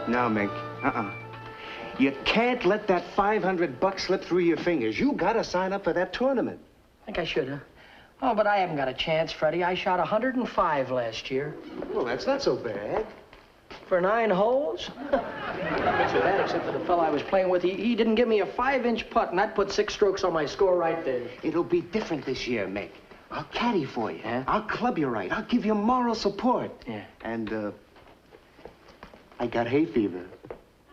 No, Mick. You can't let that $500 slip through your fingers. You gotta sign up for that tournament. I think I should, huh? Oh, but I haven't got a chance, Freddie. I shot 105 last year. Well, that's not so bad. For 9 holes? Not so bad, except for the fellow I was playing with. He didn't give me a 5-inch putt, and that put 6 strokes on my score right there. It'll be different this year, Mick. I'll caddy for you. Yeah? I'll club you right. I'll give you moral support. Yeah. And, I got hay fever.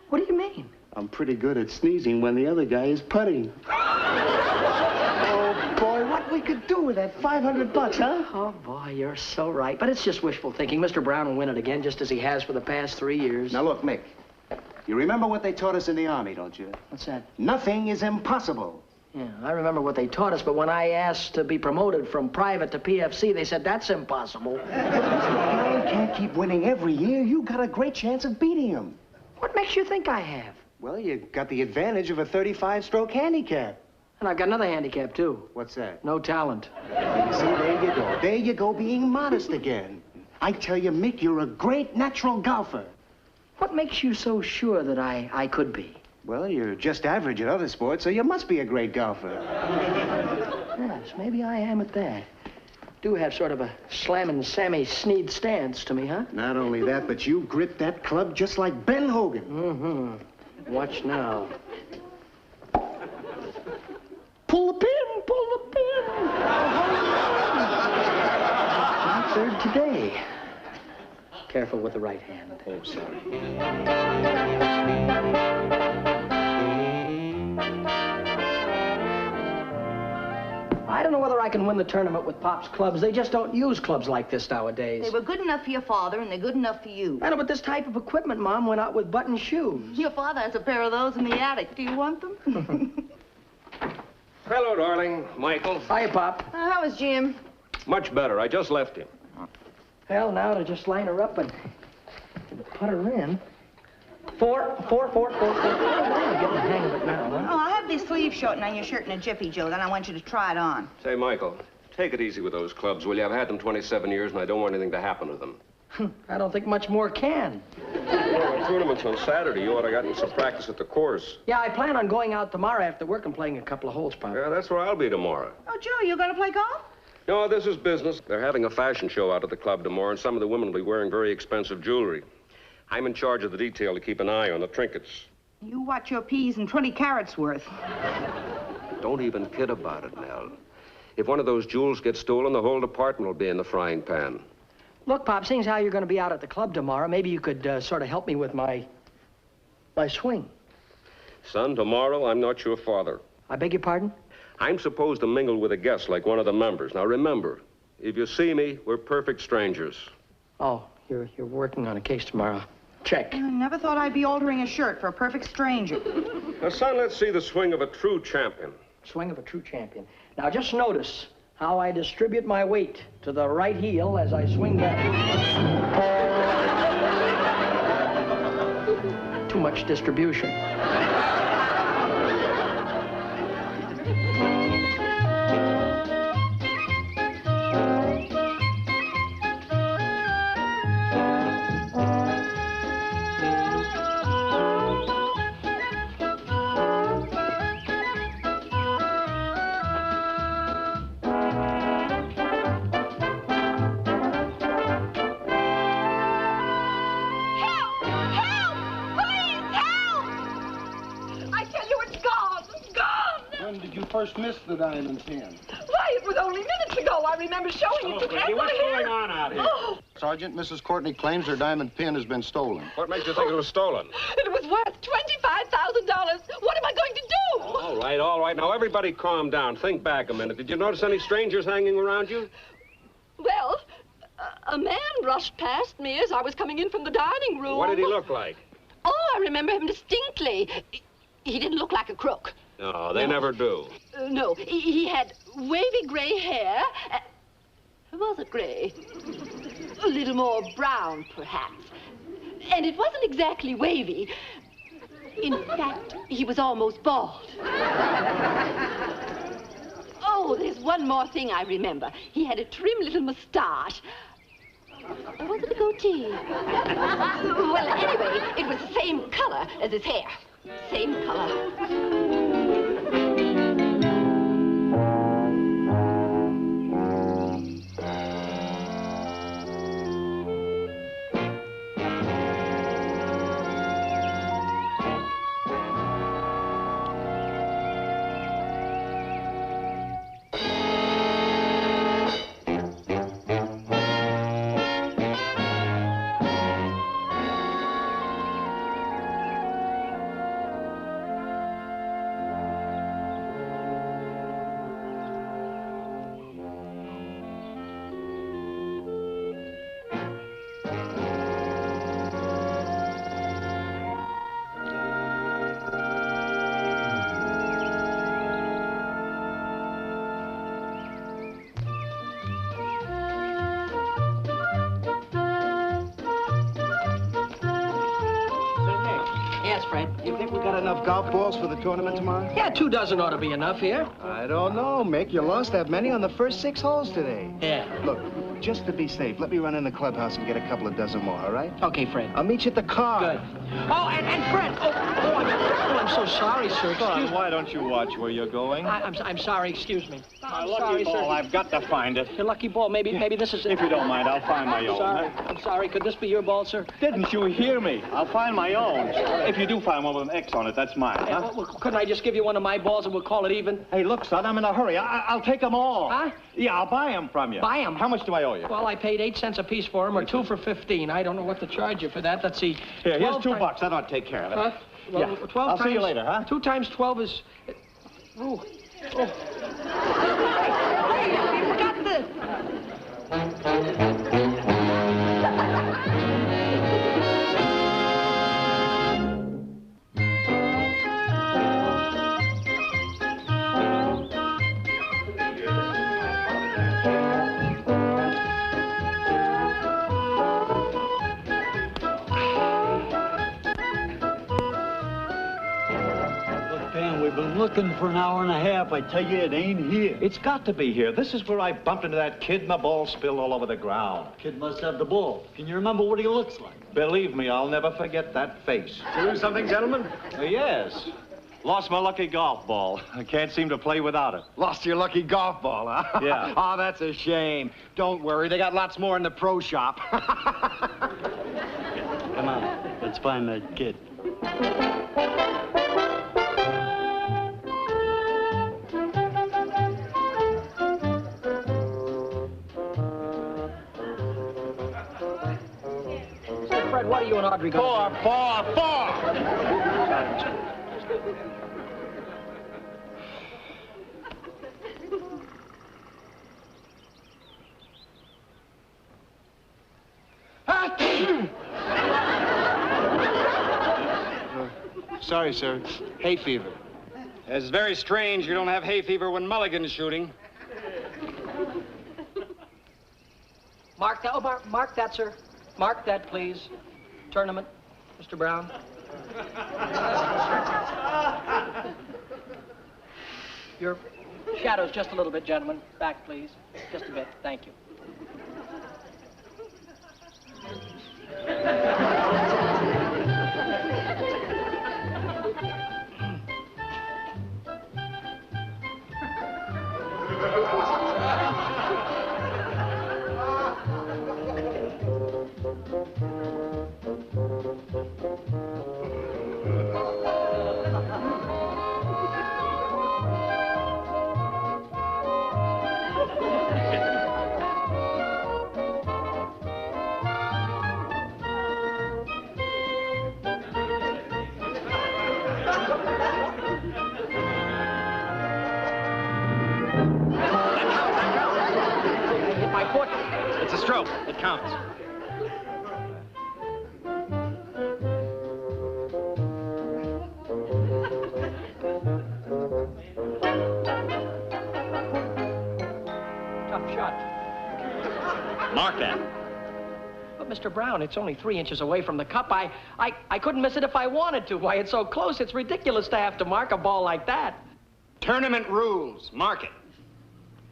What do you mean? I'm pretty good at sneezing when the other guy is putting. Oh, boy, what we could do with that $500, huh? Oh, boy, you're so right. But it's just wishful thinking. Mr. Brown will win it again, just as he has for the past 3 years. Now, look, Mick. You remember what they taught us in the Army, don't you? What's that? Nothing is impossible. Yeah, I remember what they taught us, but when I asked to be promoted from private to PFC, they said, that's impossible. You can't keep winning every year. You got a great chance of beating him. What makes you think I have? Well, you got the advantage of a 35-stroke handicap. And I've got another handicap, too. What's that? No talent. You see, there you go. There you go, being modest again. I tell you, Mick, you're a great natural golfer. What makes you so sure that I could be? Well, you're just average at other sports, so you must be a great golfer. Yes, maybe I am at that. Do have sort of a slammin' Sammy Snead stance to me, huh? Not only that, but you grip that club just like Ben Hogan. Mm-hmm. Watch now. Pull the pin, pull the pin. Not third today. Careful with the right hand. Oh, sorry. I don't know whether I can win the tournament with Pop's clubs. They just don't use clubs like this nowadays. They were good enough for your father, and they're good enough for you. I know, but this type of equipment, Mom, went out with button shoes. Your father has a pair of those in the attic. Do you want them? Hello, darling. Michael. Hiya, Pop. How is Jim? Much better. I just left him. Well, now to just line her up and put her in. Four. I'm getting the hang of it now, huh? Oh, I have this sleeve shortened on your shirt in a jiffy, Joe. Then I want you to try it on. Say, Michael, take it easy with those clubs, will you? I've had them 27 years, and I don't want anything to happen to them. I don't think much more can. Well, the tournament's on Saturday. You ought to have gotten some practice at the course. Yeah, I plan on going out tomorrow after work and playing a couple of holes, Pop. Yeah, that's where I'll be tomorrow. Oh, Joe, you gonna play golf? No, this is business. They're having a fashion show out at the club tomorrow, and some of the women will be wearing very expensive jewelry. I'm in charge of the detail to keep an eye on the trinkets. You watch your P's and 20 carats worth. Don't even kid about it, Nell. If one of those jewels gets stolen, the whole department will be in the frying pan. Look, Pop, seeing as how you're going to be out at the club tomorrow, maybe you could sort of help me with my swing. Son, tomorrow I'm not your father. I beg your pardon? I'm supposed to mingle with a guest like one of the members. Now, remember, if you see me, we're perfect strangers. Oh, you're working on a case tomorrow. Check. I never thought I'd be altering a shirt for a perfect stranger. Now, son, let's see the swing of a true champion. Swing of a true champion. Now, just notice how I distribute my weight to the right heel as I swing back. Too much distribution. First missed the diamond pin. Why, it was only minutes ago. I remember showing it to Frankie, what's going on out here? Oh. Sergeant, Mrs. Courtney claims her diamond pin has been stolen. What makes you think it was stolen? It was worth $25,000. What am I going to do? All right. Now, everybody calm down. Think back a minute. Did you notice any strangers hanging around you? Well, a man brushed past me as I was coming in from the dining room. What did he look like? Oh, I remember him distinctly. He didn't look like a crook. No, they never do. No, he had wavy gray hair. Was it gray? A little more brown, perhaps. And it wasn't exactly wavy. In fact, he was almost bald. one more thing I remember. He had a trim little mustache. Or was it a goatee? Well, anyway, it was the same color as his hair. Same color. Yes, Fred. You think we got enough golf balls for the tournament tomorrow? Yeah, 2 dozen ought to be enough here. I don't know, Mick. You lost that many on the first 6 holes today. Yeah. Look, just to be safe, let me run in the clubhouse and get a couple of dozen more, all right? Okay, Fred. I'll meet you at the car. Good. Oh, and Fred! I'm so sorry, sir. Excuse me. Why don't you watch where you're going? I'm sorry. Excuse me. My I'm lucky sorry, ball, sir. I've got to find it. Your lucky ball. Maybe this is. If you don't mind, I'll find my own. Sorry. I'm sorry. Could this be your ball, sir? Didn't you hear me? I'll find my own. If you do find one with an X on it, that's mine, huh? Well, couldn't I just give you one of my balls and we'll call it even? Hey, look, son, I'm in a hurry. I'll take them all. Huh? Yeah, I'll buy them from you. Buy 'em? How much do I owe you? Well, I paid 8 cents a piece for them, or 2 for 15. I don't know what to charge you for that. Let's see. Here, here's 12 $2. That ought to take care of it. Huh? Well, Yeah. 12 I'll times, see you later, huh? 2 times 12 is... Oh. Oh. Hey, you forgot the... We've been looking for an hour and a half. I tell you, it ain't here. It's got to be here. This is where I bumped into that kid and the ball spilled all over the ground. Kid must have the ball. Can you remember what he looks like? Believe me, I'll never forget that face. Do something, gentlemen? Yes. Lost my lucky golf ball. I can't seem to play without it. Lost your lucky golf ball, huh? Yeah. Oh, that's a shame. Don't worry, they got lots more in the pro shop. Come on, let's find that kid. Fred, what are you and Audrey going to do? Four. Sorry, sir. Hay fever. It's very strange you don't have hay fever when Mulligan's shooting. Mark that. Oh, mark that, sir. Mark that, please. Tournament, Mr. Brown. Your shadows just a little bit, gentlemen. Back, please. Just a bit. Thank you. It's a stroke. It counts. Tough shot. Mark that. But, Mr. Brown, it's only 3 inches away from the cup. I couldn't miss it if I wanted to. Why, it's so close. It's ridiculous to have to mark a ball like that. Tournament rules. Mark it.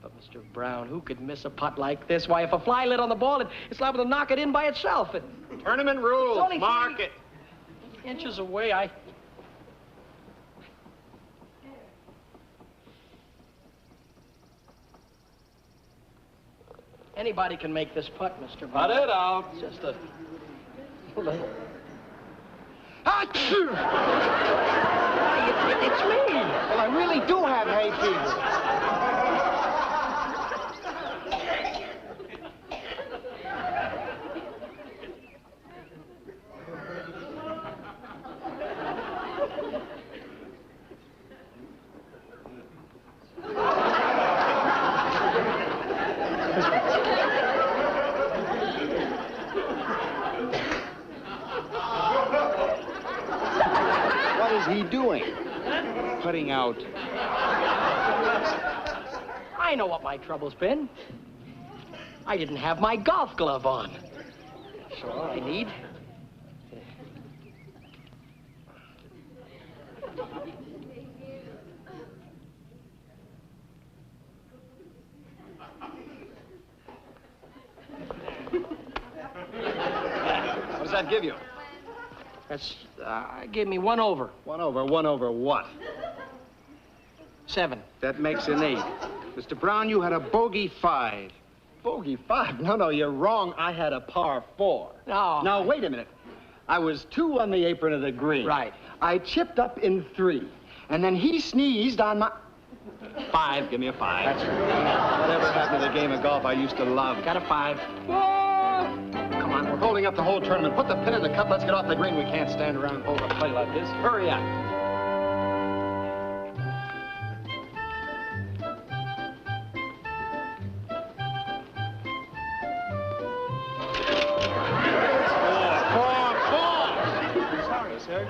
But, Mr. Brown, who could miss a putt like this? Why, if a fly lit on the ball, it's liable to knock it in by itself. Tournament rules. Only Mark it. inches away, Anybody can make this putt, Mr. Brown. Put it out. It's just a... Achoo! It's me. Well, I really do have hay fever. What is he doing? Putting out. I know what my trouble's been. I didn't have my golf glove on. So all I need... What does that give you? That's, gave me 1 over. 1 over. 1 over what? 7. That makes an 8. Mr. Brown, you had a bogey 5. Bogey 5? No, you're wrong. I had a par 4. No. Now, wait a minute. I was 2 on the apron of the green. Right. I chipped up in 3. And then he sneezed on my... 5. Give me a 5. That's right. Whatever happened to the game of golf I used to love? Got a 5. Come on, we're holding up the whole tournament. Put the pin in the cup. Let's get off the green. We can't stand around and hold a play like this. Hurry up. Sorry, sir.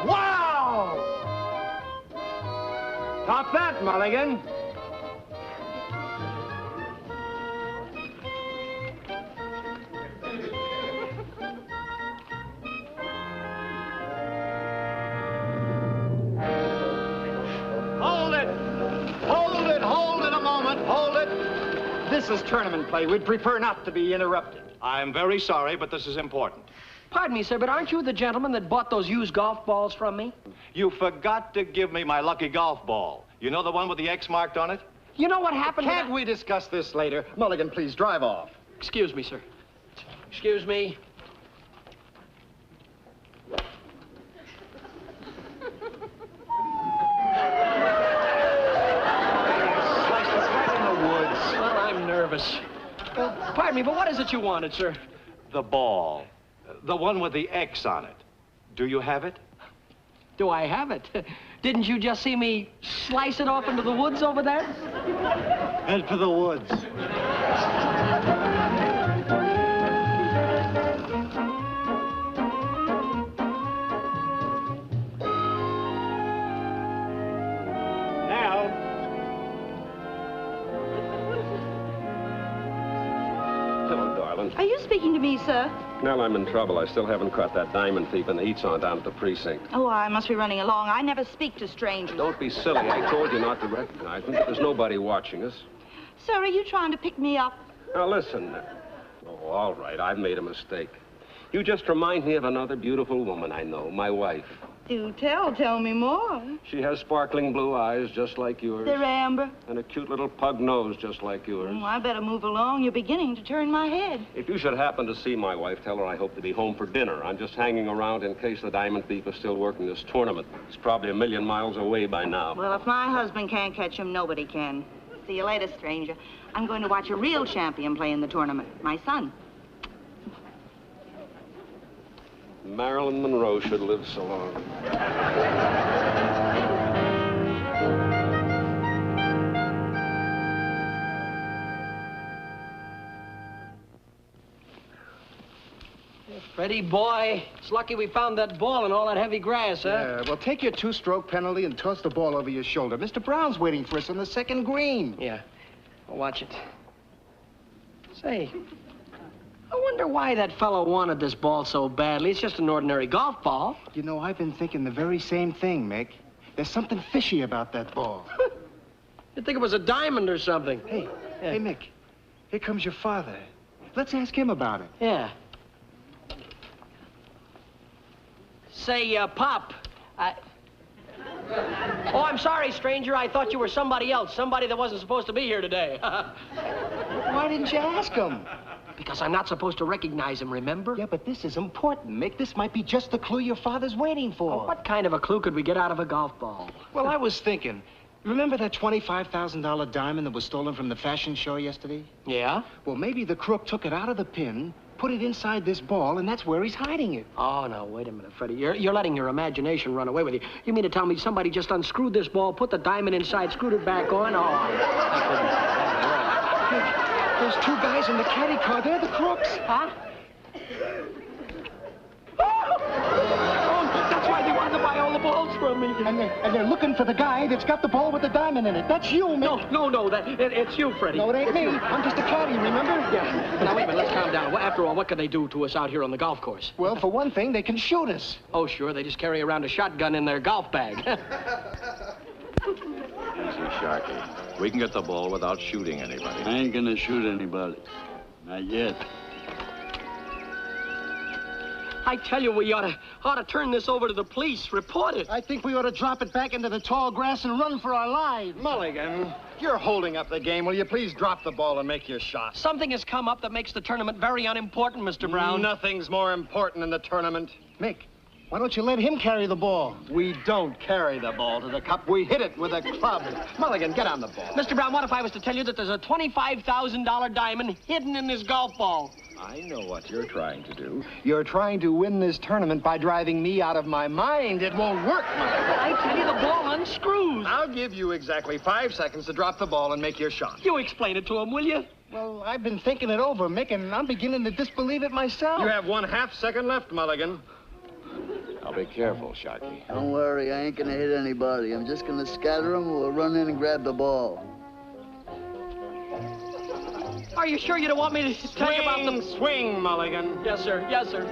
Wow! Top that, Mulligan. Hold it! Hold it! Hold it a moment! Hold it! This is tournament play. We'd prefer not to be interrupted. I'm very sorry, but this is important. Pardon me, sir, but aren't you the gentleman that bought those used golf balls from me? You forgot to give me my lucky golf ball. You know the one with the X marked on it? You know what happened to Can't that- we discuss this later? Mulligan, please drive off. Excuse me, sir. Excuse me. Sliced us right in the woods. Well, I'm nervous. Pardon me, but what is it you wanted, sir? The ball. The one with the X on it. Do you have it? Do I have it? Didn't you just see me slice it off into the woods over there? Head for the woods. Hello, darling. Are you speaking to me, sir? Nell, I'm in trouble. I still haven't caught that diamond thief in the heat's on down at the precinct. Oh, I must be running along. I never speak to strangers. Don't be silly. I told you not to recognize me. There's nobody watching us. Sir, are you trying to pick me up? Now, listen. Oh, all right. I've made a mistake. You just remind me of another beautiful woman I know, my wife. Do tell. Tell me more. She has sparkling blue eyes just like yours. They're amber. And a cute little pug nose just like yours. Oh, I better move along. You're beginning to turn my head. If you should happen to see my wife, tell her I hope to be home for dinner. I'm just hanging around in case the diamond thief is still working this tournament. He's probably 1,000,000 miles away by now. Well, if my husband can't catch him, nobody can. See you later, stranger. I'm going to watch a real champion play in the tournament. My son. Marilyn Monroe should live so long. Freddie, boy, it's lucky we found that ball in all that heavy grass, huh? Yeah, well, take your 2-stroke penalty and toss the ball over your shoulder. Mr. Brown's waiting for us on the second green. Yeah. I'll watch it. Say, I wonder why that fellow wanted this ball so badly. It's just an ordinary golf ball. You know, I've been thinking the very same thing, Mick. There's something fishy about that ball. You'd think it was a diamond or something. Hey, hey, Mick. Here comes your father. Let's ask him about it. Yeah. Say, Pop, Oh, I'm sorry, stranger. I thought you were somebody else. Somebody that wasn't supposed to be here today. Why didn't you ask him? Because I'm not supposed to recognize him, remember? Yeah, but this is important, Mick. This might be just the clue your father's waiting for. Oh, what kind of a clue could we get out of a golf ball? Well, I was thinking, remember that $25,000 diamond that was stolen from the fashion show yesterday? Yeah? Well, maybe the crook took it out of the pin, put it inside this ball, and that's where he's hiding it. Oh, no, wait a minute, Freddie. You're letting your imagination run away with you. You mean to tell me somebody just unscrewed this ball, put the diamond inside, screwed it back on? Oh, I couldn't. Those two guys in the caddy car, they're the crooks. Huh? Oh, that's why they wanted to buy all the balls from me. And they're looking for the guy that's got the ball with the diamond in it. That's you, Mick. No, it's you, Freddie. No, it ain't me. I'm just a caddy, remember? Yeah. Now, wait a minute, let's calm down. Well, after all, what can they do to us out here on the golf course? Well, for one thing, they can shoot us. Oh, sure, they just carry around a shotgun in their golf bag. Easy, Sharky. We can get the ball without shooting anybody. I ain't gonna shoot anybody. Not yet. I tell you, we ought to turn this over to the police, report it. I think we ought to drop it back into the tall grass and run for our lives. Mulligan, you're holding up the game. Will you please drop the ball and make your shot? Something has come up that makes the tournament very unimportant, Mr. Brown. Nothing's more important than the tournament. Mick, why don't you let him carry the ball? We don't carry the ball to the cup. We hit it with a club. Mulligan, get on the ball. Mr. Brown, what if I was to tell you that there's a $25,000 diamond hidden in this golf ball? I know what you're trying to do. You're trying to win this tournament by driving me out of my mind. It won't work, Mulligan. But I tell you, the ball unscrews. I'll give you exactly 5 seconds to drop the ball and make your shot. You explain it to him, will you? Well, I've been thinking it over, Mick, and I'm beginning to disbelieve it myself. You have 1/2 second left, Mulligan. Now be careful, Sharky. Don't worry, I ain't gonna hit anybody. I'm just gonna scatter them, we'll run in and grab the ball. Are you sure you don't want me to tell you about them? Swing, Mulligan. Yes, sir. Yes, sir.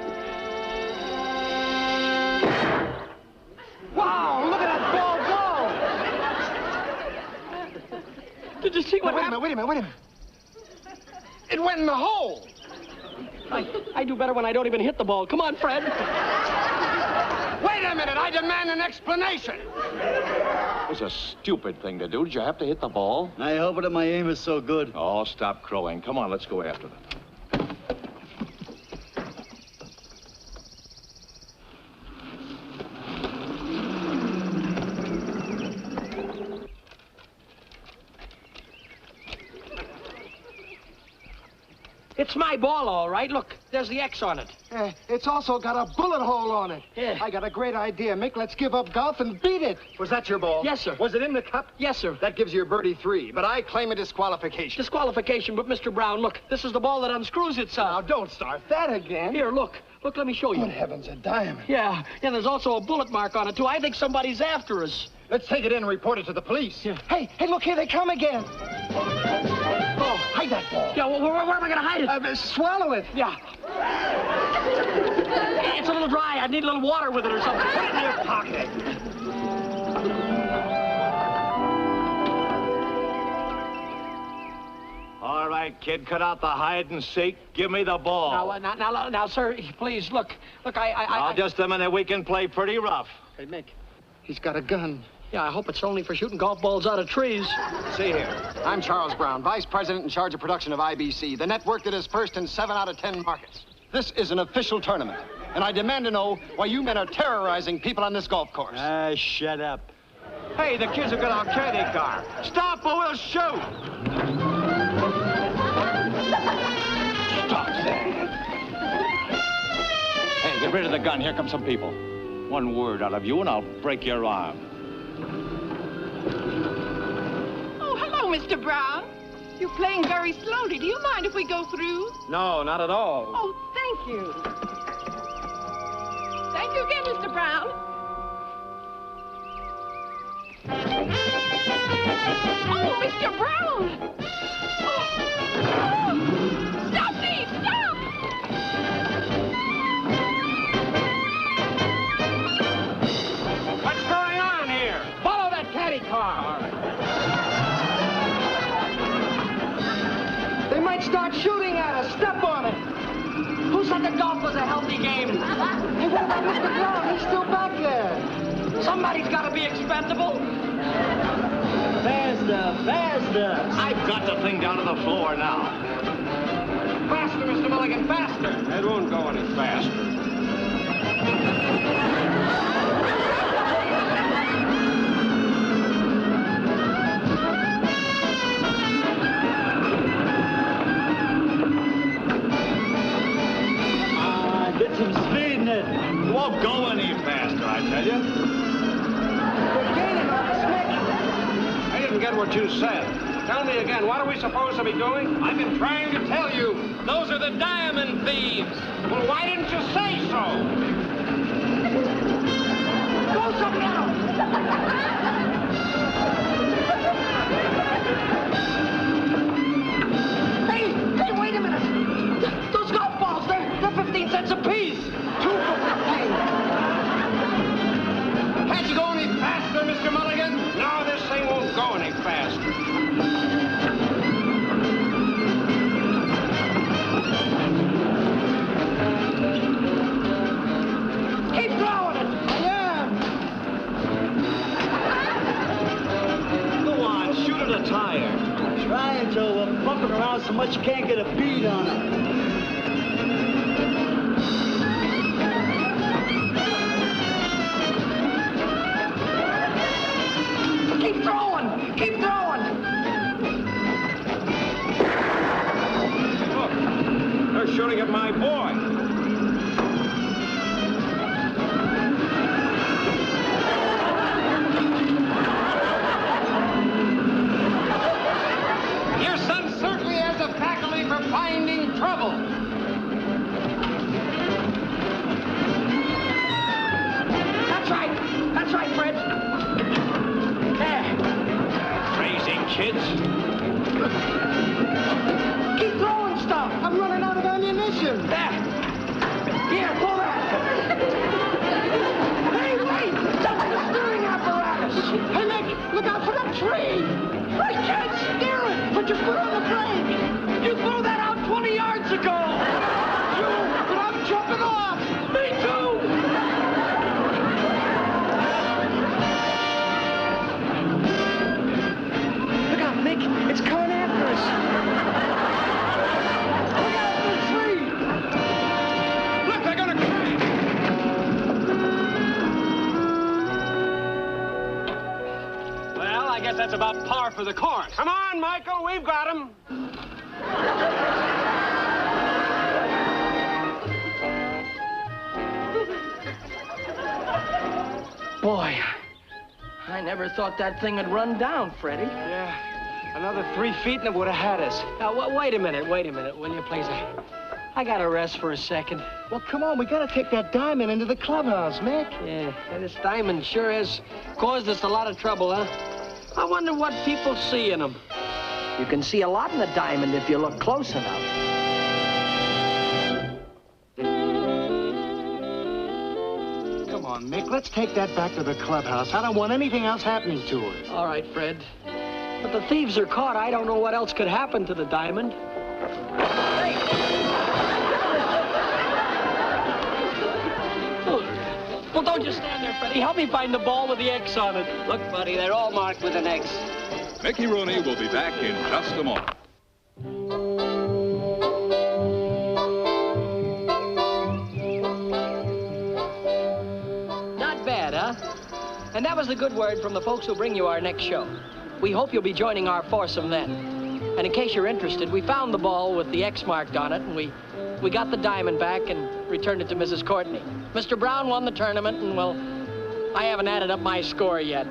Wow, look at that ball go! Did you see what happened? Wait a minute. It went in the hole. I do better when I don't even hit the ball. Come on, Fred. Wait a minute, I demand an explanation. It was a stupid thing to do. Did you have to hit the ball? I hope that my aim is so good. Oh, stop crowing. Come on, let's go after them. It's my ball, all right. Look, there's the X on it. It's also got a bullet hole on it. Yeah. I got a great idea, Mick. Let's give up golf and beat it. Was that your ball? Yes, sir. Was it in the cup? Yes, sir. That gives you a birdie 3, but I claim a disqualification. Disqualification, but Mr. Brown, look, this is the ball that unscrews Now, itself. don't start that again. Here, look. Look, let me show you. Good heavens, a diamond. Yeah, and there's also a bullet mark on it, too. I think somebody's after us. Let's take it in and report it to the police. Yeah. Hey, look, here they come again. Oh, hide that ball. Yeah, well, where am I going to hide it? Swallow it. Yeah. It's a little dry. I need a little water with it or something. Put it in your pocket. All right, kid, cut out the hide and seek. Give me the ball. Now, sir, please, look. Now, just a minute. We can play pretty rough. Hey, Mick, he's got a gun. Yeah, I hope it's only for shooting golf balls out of trees. See here. I'm Charles Brown, Vice President in charge of production of IBC, the network that is first in 7 out of 10 markets. This is an official tournament, and I demand to know why you men are terrorizing people on this golf course. Shut up. Hey, the kids have got our caddy car. Stop or we'll shoot. Stop that. Hey, get rid of the gun. Here come some people. One word out of you and I'll break your arm. Oh, hello, Mr. Brown. You're playing very slowly. Do you mind if we go through? No, not at all. Oh, thank you. Thank you again, Mr. Brown. Oh, Mr. Brown! Oh. Stop me! Stop! start shooting at us. Step on it. Who said that golf was a healthy game? Hey, what about Mr. Brown? He's still back there. Somebody's got to be expendable. Faster, faster. I've got the thing down to the floor now. Faster, Mr. Mulligan, faster. It won't go any faster. Get some speed in it. It won't go any faster, I tell you. We're gaining on us, Nick. I didn't get what you said. Tell me again, what are we supposed to be doing? I've been trying to tell you. Those are the diamond thieves. Well, why didn't you say so? Go some now. Hey, wait a minute. Those golf balls, they're 15 cents apiece. 2 for 15. Can't you go any faster, Mr. Mulligan? No, this thing won't go any faster. Keep throwing it. Yeah. Go on, shoot at a tire. Trying to. We're bumping around so much you can't get a bead on it. Keep throwing. Keep throwing. Look, they're shooting at my boy. Your son certainly has a faculty for finding trouble. That's right, Fred. There. Crazy kids. Keep throwing stuff. I'm running out of ammunition. There. Here, pull that. Hey, wait! That's the steering apparatus. Hey, Nick, look out for that tree. I can't steer it. Put your foot on the brake. You threw that out 20 yards ago. But I'm jumping off. Me too. Look out, Nick. It's coming after us. Look out for the tree. Look, they're gonna crash. Well, I guess that's about par for the course. Come on, Michael, we've got him. Boy, I never thought that thing would run down, Freddie. Yeah, another 3 feet and it would have had us. Now, wait a minute, will you, please? I gotta rest for a second. Well, come on, we gotta take that diamond into the clubhouse, Nick. Yeah, and this diamond sure has caused us a lot of trouble, huh? I wonder what people see in them. You can see a lot in the diamond if you look close enough. Come on, Nick, let's take that back to the clubhouse. I don't want anything else happening to her. All right, Fred. But the thieves are caught. I don't know what else could happen to the diamond. Hey! Well, don't just stand there, Freddie. Help me find the ball with the X on it. Look, buddy, they're all marked with an X. Mickey Rooney will be back in just a moment. Not bad, huh? And that was the good word from the folks who bring you our next show. We hope you'll be joining our foursome then. And in case you're interested, we found the ball with the X marked on it, and we got the diamond back and returned it to Mrs. Courtney. Mr. Brown won the tournament, and, well, I haven't added up my score yet.